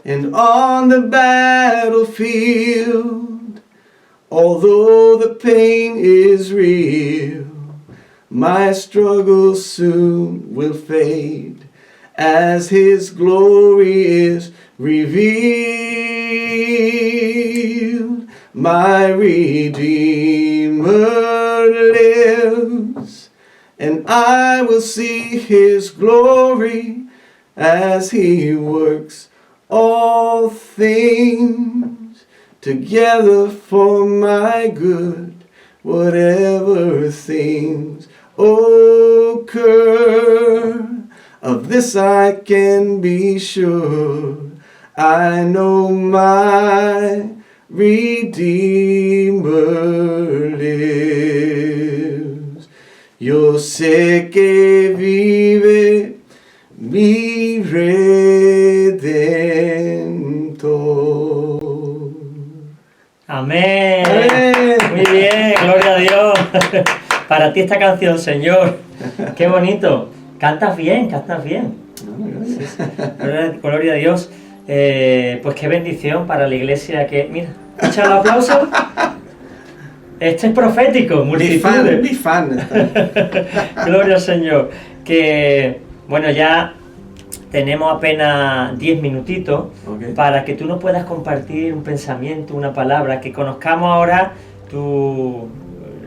And on the battlefield, although the pain is real, my struggle soon will fade as His glory is revealed. My Redeemer lives, and I will see His glory as He works all things together for my good, whatever things occur. Of this I can be sure, I know my Redeemer lives. Yo sé que vive mi Redentor. Amén. Amén. Muy bien, gloria a Dios. Para ti esta canción, Señor. Qué bonito. Cantas bien, cantas bien. Gracias. Gloria a Dios. Pues qué bendición para la iglesia que... Mira, escucha el aplauso. Este es profético, multitudes. Mi fan. Gloria al Señor. Que, bueno, ya tenemos apenas 10 minutitos Okay. para que tú nos puedas compartir un pensamiento, una palabra, que conozcamos ahora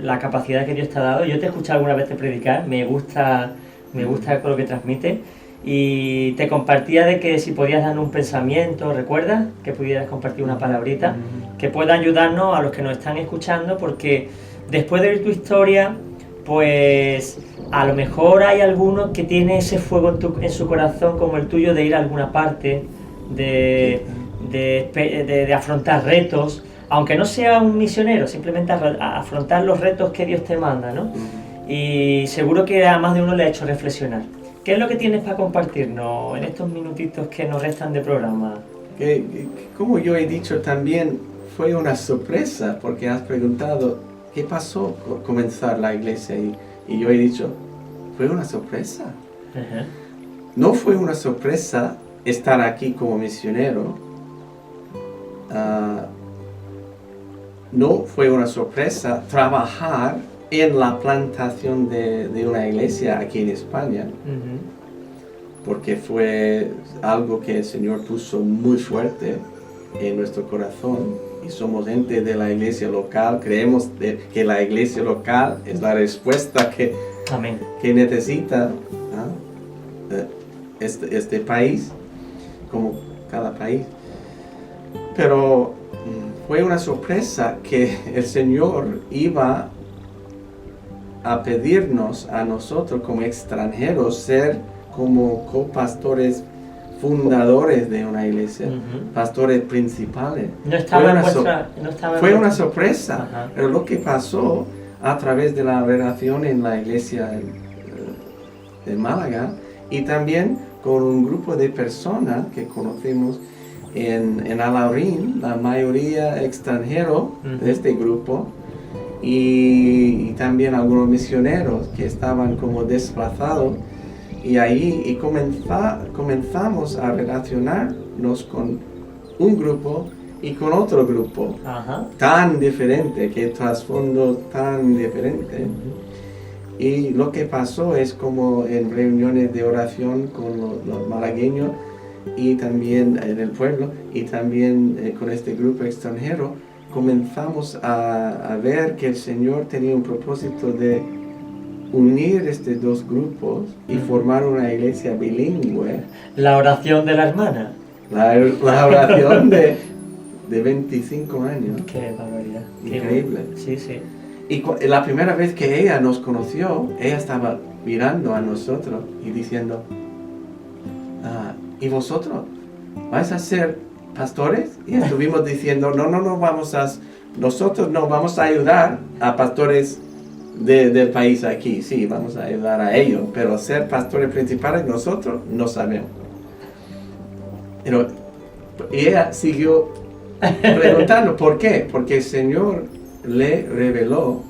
la capacidad que Dios te ha dado. Yo te he escuchado alguna vez predicar, me gusta con lo que transmite, y te compartía de que si podías darnos un pensamiento, ¿recuerdas? Que pudieras compartir una palabrita que pueda ayudarnos a los que nos están escuchando, porque después de oír tu historia, pues a lo mejor hay alguno que tiene ese fuego en su corazón como el tuyo de ir a alguna parte, de afrontar retos, aunque no sea un misionero, simplemente afrontar los retos que Dios te manda, ¿no? Y seguro que a más de uno le ha hecho reflexionar. ¿Qué es lo que tienes para compartirnos en estos minutitos que nos restan de programa? Como yo he dicho también, fue una sorpresa, porque has preguntado qué pasó comenzar la iglesia, y yo he dicho, fue una sorpresa. Uh-huh. No fue una sorpresa estar aquí como misionero, no fue una sorpresa trabajar en la plantación de una iglesia aquí en España, porque fue algo que el Señor puso muy fuerte en nuestro corazón, y somos gente de la iglesia local. Creemos que la iglesia local es la respuesta que necesita este país, como cada país. Pero fue una sorpresa que el Señor iba a pedirnos a nosotros como extranjeros ser como copastores fundadores de una iglesia, pastores principales. Fue una sorpresa. Ajá. Pero lo que pasó a través de la relación en la iglesia de Málaga, y también con un grupo de personas que conocimos en Alhaurín, la mayoría extranjero de este grupo, y también algunos misioneros que estaban como desplazados, y ahí comenzamos a relacionarnos con un grupo y con otro grupo. Ajá. Tan diferente, que trasfondo tan diferente. Y lo que pasó es como en reuniones de oración con los malagueños, y también en el pueblo, y también con este grupo extranjero, comenzamos a ver que el Señor tenía un propósito de unir estos dos grupos y formar una iglesia bilingüe. La oración de la hermana. La oración de 25 años. Qué barbaridad. Increíble. Sí, sí. Y la primera vez que ella nos conoció, ella estaba mirando a nosotros y diciendo, ¿y vosotros vais a ser pastores? Y estuvimos diciendo, no, nosotros no vamos a ayudar a pastores del país aquí, sí, vamos a ayudar a ellos, pero ser pastores principales nosotros no sabemos. Pero, y ella siguió preguntando, ¿por qué? Porque el Señor le reveló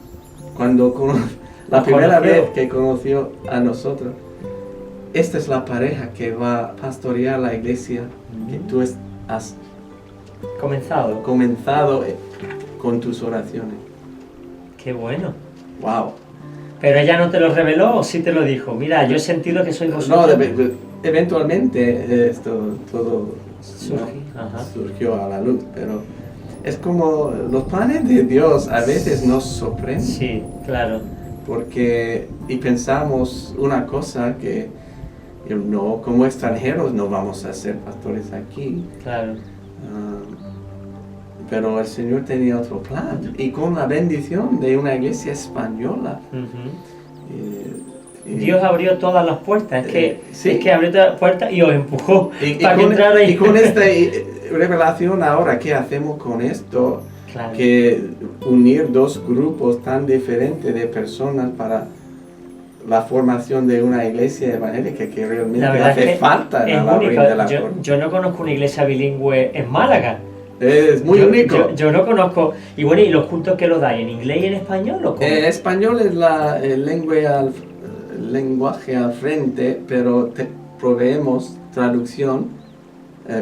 la primera vez que conoció a nosotros. Esta es la pareja que va a pastorear la iglesia que tú has comenzado con tus oraciones. Qué bueno. Wow. ¿Pero ella no te lo reveló o sí te lo dijo? Mira, yo he sentido que sois vosotros. No, eventualmente esto todo surgió a la luz, pero es como los planes de Dios a veces nos sorprenden. Sí, claro. Y pensamos una cosa que no, como extranjeros no vamos a ser pastores aquí. Claro. Pero el Señor tenía otro plan, y con la bendición de una iglesia española. Dios abrió todas las puertas, es que abrió todas las puertas y os empujó para que entrara ahí. Y con revelación ahora, ¿qué hacemos con esto? Claro. Que unir dos grupos tan diferentes de personas para la formación de una iglesia evangélica que realmente La verdad hace es que falta en es la orilla de único. la Yo, forma. yo no conozco una iglesia bilingüe en Málaga. Es muy único. Yo no conozco. Y bueno, ¿y los cultos que los dais? ¿En inglés y en español o cómo? Español es el lenguaje al frente, pero proveemos traducción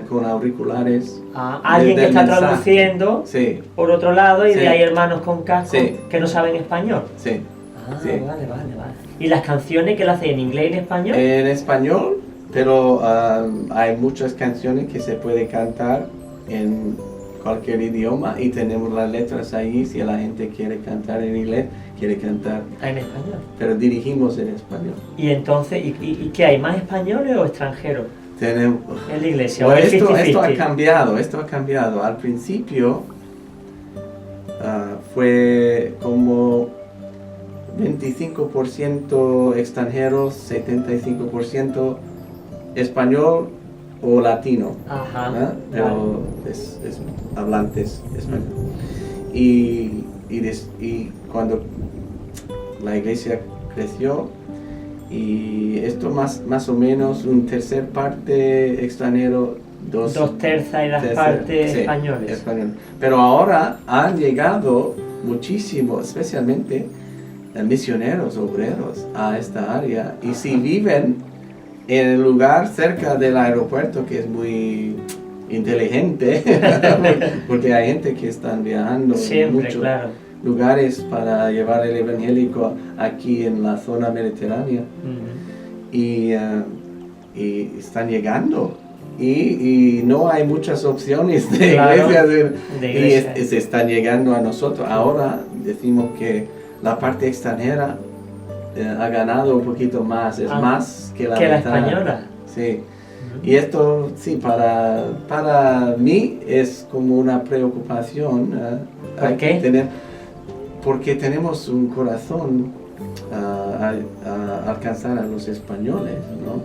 con auriculares. Alguien que del está mensaje. traduciendo Sí, por otro lado y Sí. de ahí hermanos con casco Sí. que no saben español. sí. Sí. Vale. ¿Y las canciones que las hacen en inglés y en español? En español, pero hay muchas canciones que se puede cantar en cualquier idioma y tenemos las letras ahí si la gente quiere cantar en inglés, quiere cantar, En español. pero dirigimos en español. Y entonces, ¿y qué hay? ¿Más españoles o extranjeros Tenemos, en la iglesia? Bueno, ¿O es esto ha 50-50? cambiado. Al principio fue como 25% extranjeros, 75% español o latino, Ajá. ¿no? Pero es hablantes español. Y cuando la iglesia creció, y esto más o menos un tercer parte extranjero, dos tercios y las partes sí, españoles. español. Pero ahora han llegado muchísimos, especialmente misioneros, obreros a esta área, y si viven en el lugar cerca del aeropuerto, que es muy inteligente, porque hay gente que están viajando Siempre, mucho claro. lugares para llevar el evangélico aquí en la zona mediterránea. Ujú. Y están llegando. Y no hay muchas opciones de Claro, iglesias. de iglesia. Y se están llegando a nosotros. Ahora decimos que la parte extranjera ha ganado un poquito más. Es más que la que la mitad. española. Sí. Y esto, sí, para mí es como una preocupación. ¿Por Hay qué? que tener, porque tenemos un corazón a alcanzar a los españoles, ¿no?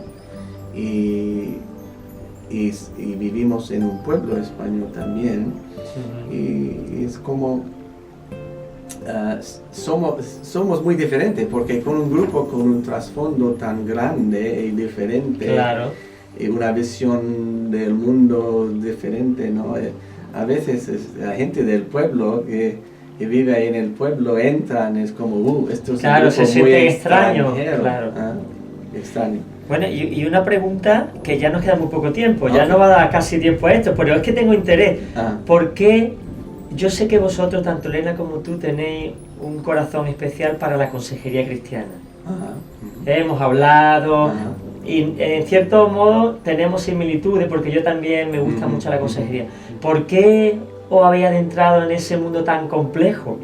Y vivimos en un pueblo español también. Ujú. Y es como somos muy diferentes, porque con un grupo con un trasfondo tan grande y diferente, Claro. y una visión del mundo diferente, ¿no? A veces la gente del pueblo que vive ahí en el pueblo entran, es como, esto es Claro, un grupo se muy siente extraño, extranjero, claro. extraño. Bueno, y una pregunta que ya nos queda muy poco tiempo, ya Ok. no va a dar casi tiempo a esto, pero es que tengo interés. Ah. ¿Por qué? Yo sé que vosotros, tanto Elena como tú, tenéis un corazón especial para la consejería cristiana. Ajá. Hemos hablado Ajá. y en cierto modo tenemos similitudes porque yo también me gusta mucho la consejería. ¿Por qué os habéis adentrado en ese mundo tan complejo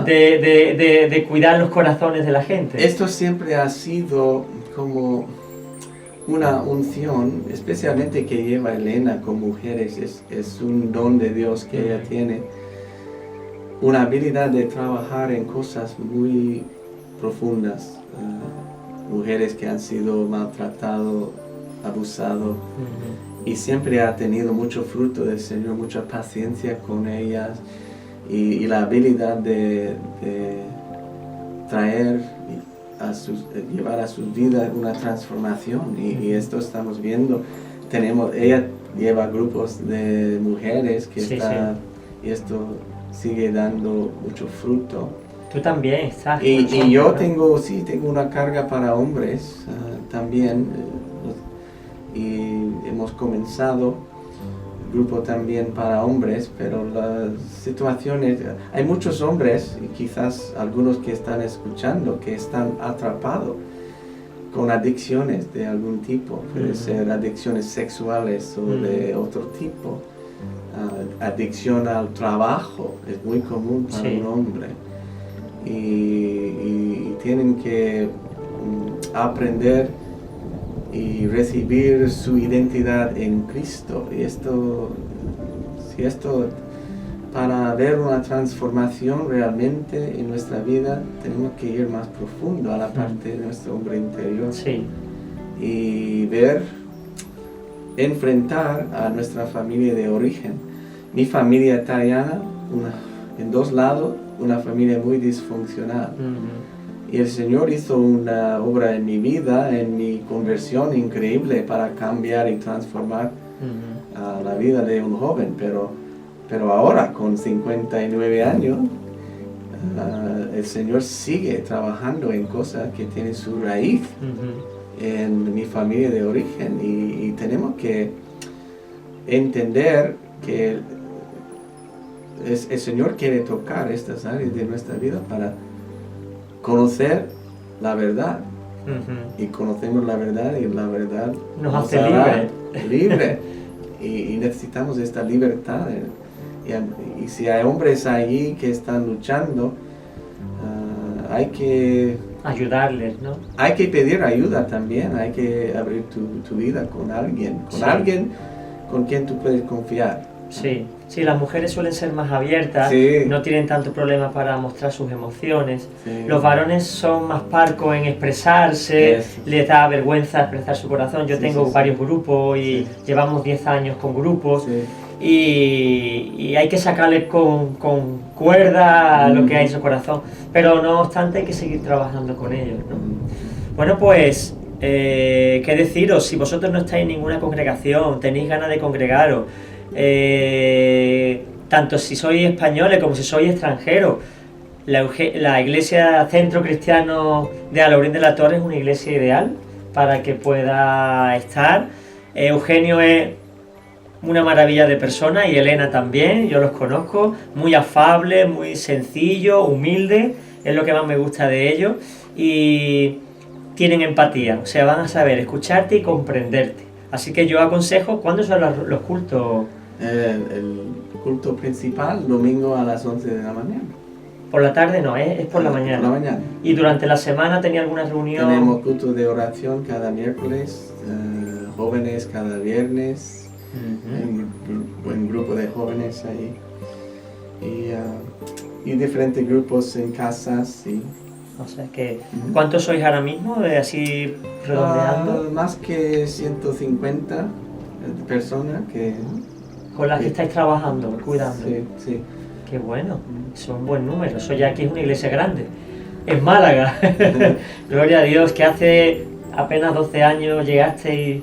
de cuidar los corazones de la gente? Esto siempre ha sido como una unción, especialmente que lleva Elena con mujeres, es un don de Dios que ella tiene, una habilidad de trabajar en cosas muy profundas, mujeres que han sido maltratadas, abusadas, y siempre ha tenido mucho fruto del Señor, mucha paciencia con ellas, y la habilidad de traer llevar a sus vidas una transformación, y esto estamos viendo. Ella lleva grupos de mujeres que y esto sigue dando mucho fruto. Tú también estás. Y yo tengo una carga para hombres también, y hemos comenzado grupo también para hombres, pero las situaciones, hay muchos hombres y quizás algunos que están escuchando que están atrapados con adicciones de algún tipo, puede ser adicciones sexuales o de otro tipo. Adicción al trabajo es muy común para un hombre, y tienen que aprender y recibir su identidad en Cristo. Y esto para ver una transformación realmente en nuestra vida, tenemos que ir más profundo a la parte de nuestro hombre interior, y ver enfrentar a nuestra familia de origen. Mi familia italiana, en dos lados, una familia muy disfuncional. Y el Señor hizo una obra en mi vida, en mi conversión increíble para cambiar y transformar la vida de un joven. Pero ahora, con 59 años, el Señor sigue trabajando en cosas que tienen su raíz en mi familia de origen. Y tenemos que entender que el Señor quiere tocar estas áreas de nuestra vida para conocer la verdad. Y conocemos la verdad y la verdad nos hace libre. Y necesitamos esta libertad. Y si hay hombres allí que están luchando, hay que ayudarles, ¿no? Hay que pedir ayuda también, hay que abrir tu vida con alguien, alguien con quien tú puedes confiar. Sí, las mujeres suelen ser más abiertas, no tienen tanto problema para mostrar sus emociones. Los varones son más parcos en expresarse, les da vergüenza expresar su corazón. Yo tengo varios grupos y llevamos 10 años con grupos y hay que sacarles con cuerda lo que hay en su corazón. Pero no obstante hay que seguir trabajando con ellos, ¿no? Bueno, pues, ¿qué deciros? Si vosotros no estáis en ninguna congregación, tenéis ganas de congregaros, tanto si sois españoles como si sois extranjeros, la iglesia Centro Cristiano de Alaurín de la Torre es una iglesia ideal para que pueda estar. Eugenio es una maravilla de persona y Elena también, yo los conozco, muy afable, muy sencillo, humilde, es lo que más me gusta de ellos, y tienen empatía, o sea, van a saber escucharte y comprenderte. Así que yo aconsejo, ¿cuándo son los cultos? El culto principal, domingo a las 11 de la mañana. Por la tarde no, es por la mañana. Por la mañana. ¿Y durante la semana tenía alguna reunión? Tenemos culto de oración cada miércoles, jóvenes cada viernes, un buen grupo de jóvenes ahí. Y diferentes grupos en casas. O sea que, ¿cuántos sois ahora mismo, así redondeando? Más que 150 personas que... Con las que estáis trabajando, cuidando. Sí. Qué bueno, es un buen número. Eso ya aquí es una iglesia grande. En Málaga. Gloria a Dios, que hace apenas 12 años llegasteis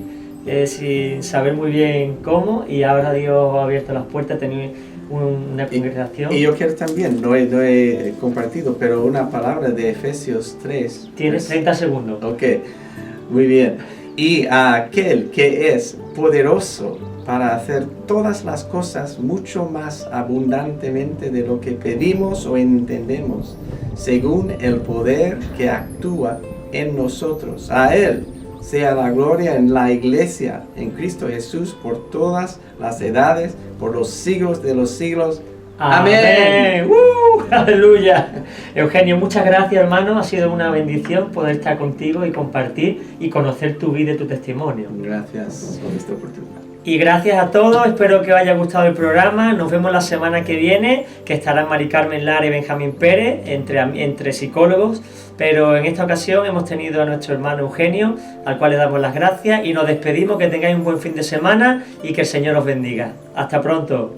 sin saber muy bien cómo, y ahora Dios ha abierto las puertas, tenéis una congregación. Y yo quiero también, no he compartido, pero una palabra de Efesios 3. Tienes 30 segundos. Ok, muy bien. Y a aquel que es poderoso para hacer todas las cosas mucho más abundantemente de lo que pedimos o entendemos, según el poder que actúa en nosotros. A Él sea la gloria en la iglesia, en Cristo Jesús, por todas las edades, por los siglos de los siglos. ¡Amén! ¡Aleluya! Eugenio, muchas gracias, hermano. Ha sido una bendición poder estar contigo y compartir y conocer tu vida y tu testimonio. Gracias por esta oportunidad. Y gracias a todos, espero que os haya gustado el programa. Nos vemos la semana que viene, que estarán Mari Carmen Lara y Benjamín Pérez, entre psicólogos. Pero en esta ocasión hemos tenido a nuestro hermano Eugenio, al cual le damos las gracias y nos despedimos. Que tengáis un buen fin de semana y que el Señor os bendiga. Hasta pronto.